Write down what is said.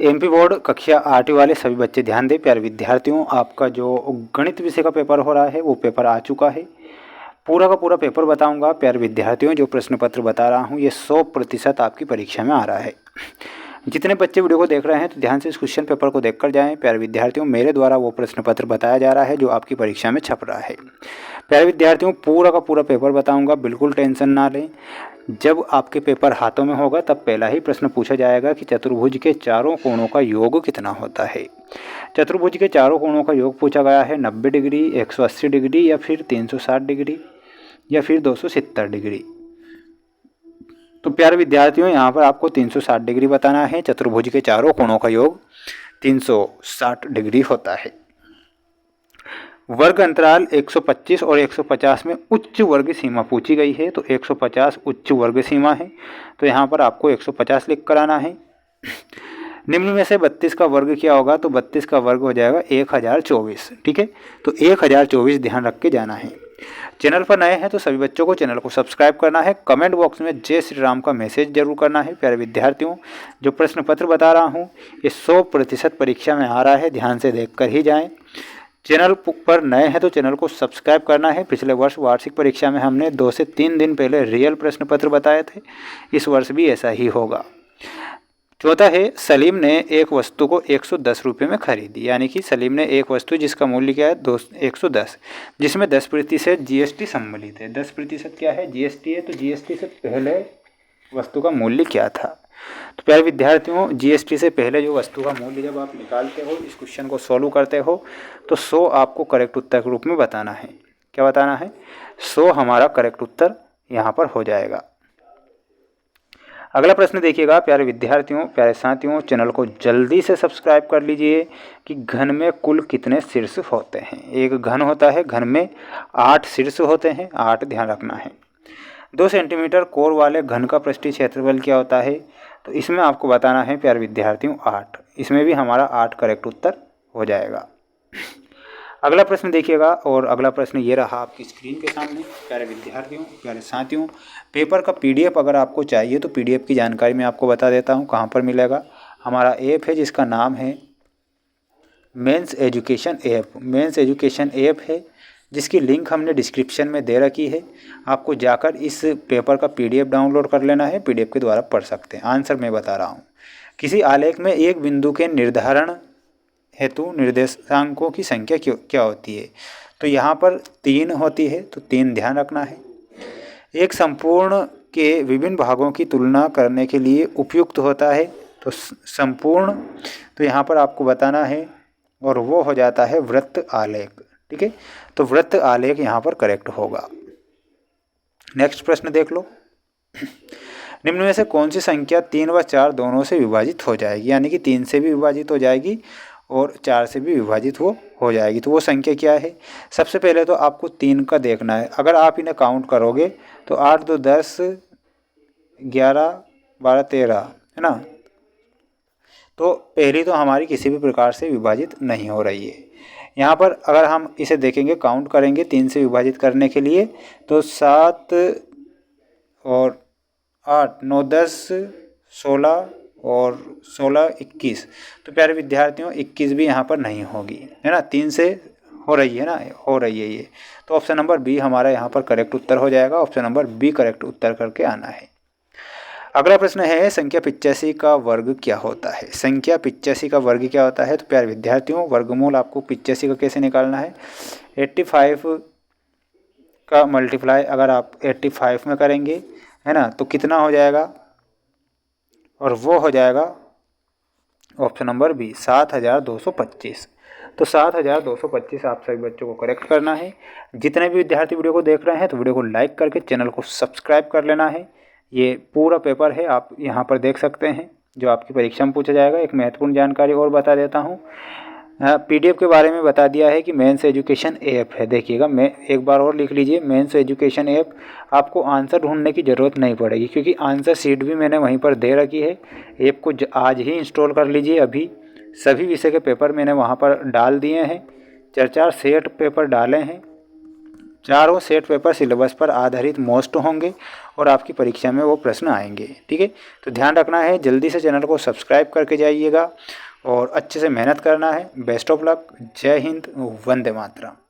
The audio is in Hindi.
एमपी बोर्ड कक्षा 8वीं वाले सभी बच्चे ध्यान दें। प्यारे विद्यार्थियों, आपका जो गणित विषय का पेपर हो रहा है वो पेपर आ चुका है। पूरा का पूरा पेपर बताऊंगा। प्यारे विद्यार्थियों, जो प्रश्न पत्र बता रहा हूँ ये 100% आपकी परीक्षा में आ रहा है। जितने बच्चे वीडियो को देख रहे हैं तो ध्यान से इस क्वेश्चन पेपर को देखकर जाएं। प्यारे विद्यार्थियों, मेरे द्वारा वो प्रश्न पत्र बताया जा रहा है जो आपकी परीक्षा में छप रहा है। प्यारे विद्यार्थियों, पूरा का पूरा पेपर बताऊंगा, बिल्कुल टेंशन ना लें। जब आपके पेपर हाथों में होगा तब पहला ही प्रश्न पूछा जाएगा कि चतुर्भुज के चारों कोणों का योग कितना होता है। चतुर्भुज के चारों कोणों का योग पूछा गया है 90 डिग्री, 180 डिग्री या फिर 360 डिग्री या फिर 270 डिग्री। तो प्यारे विद्यार्थियों, यहाँ पर आपको 360 डिग्री बताना है। चतुर्भुज के चारों कोणों का योग 360 डिग्री होता है। वर्ग अंतराल 125 और 150 में उच्च वर्ग सीमा पूछी गई है, तो 150 उच्च वर्ग सीमा है, तो यहाँ पर आपको 150 लिख कर आना है। निम्न में से 32 का वर्ग क्या होगा, तो 32 का वर्ग हो जाएगा 1024। ठीक है, तो 1024 ध्यान रख के जाना है। चैनल पर नए हैं तो सभी बच्चों को चैनल को सब्सक्राइब करना है। कमेंट बॉक्स में जय श्री राम का मैसेज जरूर करना है। प्यारे विद्यार्थियों, जो प्रश्न पत्र बता रहा हूँ ये 100% परीक्षा में आ रहा है, ध्यान से देखकर ही जाएं। चैनल पर नए हैं तो चैनल को सब्सक्राइब करना है। पिछले वर्ष वार्षिक परीक्षा में हमने 2 से 3 दिन पहले रियल प्रश्न पत्र बताए थे, इस वर्ष भी ऐसा ही होगा। चौथा है, सलीम ने एक वस्तु को 110 रुपये में खरीदी, यानी कि सलीम ने एक वस्तु जिसका मूल्य क्या है 110, जिसमें 10% जीएसटी सम्मिलित है। 10% क्या है, जीएसटी है, तो जीएसटी से पहले वस्तु का मूल्य क्या था। तो प्यारे विद्यार्थियों, जीएसटी से पहले जो वस्तु का मूल्य जब आप निकालते हो, इस क्वेश्चन को सॉल्व करते हो, तो 100 आपको करेक्ट उत्तर के रूप में बताना है। क्या बताना है, 100 हमारा करेक्ट उत्तर यहाँ पर हो जाएगा। अगला प्रश्न देखिएगा। प्यारे विद्यार्थियों, प्यारे साथियों, चैनल को जल्दी से सब्सक्राइब कर लीजिए कि घन में कुल कितने शीर्ष होते हैं। एक घन होता है, घन में 8 शीर्ष होते हैं, 8 ध्यान रखना है। 2 सेंटीमीटर कोर वाले घन का पृष्ठीय क्षेत्रफल क्या होता है, तो इसमें आपको बताना है प्यारे विद्यार्थियों 8। इसमें भी हमारा 8 करेक्ट उत्तर हो जाएगा। अगला प्रश्न देखिएगा, और अगला प्रश्न ये रहा आपकी स्क्रीन के सामने। प्यारे विद्यार्थियों, प्यारे साथियों, पेपर का पीडीएफ अगर आपको चाहिए तो पीडीएफ की जानकारी मैं आपको बता देता हूँ कहाँ पर मिलेगा। हमारा ऐप है जिसका नाम है Mains education app. Mains education app है जिसकी लिंक हमने डिस्क्रिप्शन में दे रखी है। आपको जाकर इस पेपर का पीडीएफ डाउनलोड कर लेना है, पीडीएफ के द्वारा पढ़ सकते हैं। आंसर मैं बता रहा हूँ। किसी आलेख में एक बिंदु के निर्धारण हेतु निर्देशांकों की संख्या क्या होती है, तो यहाँ पर 3 होती है, तो 3 ध्यान रखना है। एक संपूर्ण के विभिन्न भागों की तुलना करने के लिए उपयुक्त होता है, तो संपूर्ण, तो यहाँ पर आपको बताना है, और वो हो जाता है वृत्त आलेख। ठीक है, तो वृत्त आलेख यहाँ पर करेक्ट होगा। नेक्स्ट प्रश्न देख लो। निम्न में से कौन सी संख्या 3 व 4 दोनों से विभाजित हो जाएगी, यानी कि 3 से भी विभाजित हो जाएगी और 4 से भी विभाजित हो जाएगी, तो वो संख्या क्या है। सबसे पहले तो आपको 3 का देखना है। अगर आप इन्हें काउंट करोगे तो 8 2 10 11 12 13 है ना, तो पहली तो हमारी किसी भी प्रकार से विभाजित नहीं हो रही है। यहाँ पर अगर हम इसे देखेंगे, काउंट करेंगे 3 से विभाजित करने के लिए, तो 7 और 8 9 10 16 और 16 21, तो प्यारे विद्यार्थियों 21 भी यहाँ पर नहीं होगी, है ना। 3 से हो रही है ना, हो रही है ये, तो ऑप्शन नंबर बी हमारा यहाँ पर करेक्ट उत्तर हो जाएगा। ऑप्शन नंबर बी करेक्ट उत्तर करके आना है। अगला प्रश्न है, संख्या 85 का वर्ग क्या होता है। संख्या 85 का वर्ग क्या होता है, तो प्यारे विद्यार्थियों वर्गमूल आपको 85 का कैसे निकालना है। 85 का मल्टीप्लाई अगर आप 85 में करेंगे, है ना, तो कितना हो जाएगा, और वो हो जाएगा ऑप्शन नंबर बी 7225। तो 7225 आप सभी बच्चों को करेक्ट करना है। जितने भी विद्यार्थी वीडियो को देख रहे हैं तो वीडियो को लाइक करके चैनल को सब्सक्राइब कर लेना है। ये पूरा पेपर है, आप यहाँ पर देख सकते हैं जो आपकी परीक्षा में पूछा जाएगा। एक महत्वपूर्ण जानकारी और बता देता हूँ, पीडीएफ के बारे में बता दिया है कि मेंस एजुकेशन ऐप है। देखिएगा, मैं एक बार और लिख लीजिए, मेंस एजुकेशन ऐप। आपको आंसर ढूंढने की ज़रूरत नहीं पड़ेगी क्योंकि आंसर शीट भी मैंने वहीं पर दे रखी है। ऐप को आज ही इंस्टॉल कर लीजिए। अभी सभी विषय के पेपर मैंने वहाँ पर डाल दिए हैं, 4 सेट पेपर डाले हैं। चारों सेट पेपर सिलेबस पर आधारित मोस्ट होंगे और आपकी परीक्षा में वो प्रश्न आएंगे। ठीक है, तो ध्यान रखना है, जल्दी से चैनल को सब्सक्राइब करके जाइएगा और अच्छे से मेहनत करना है। Best of luck. जय हिंद, वंदे मातरम।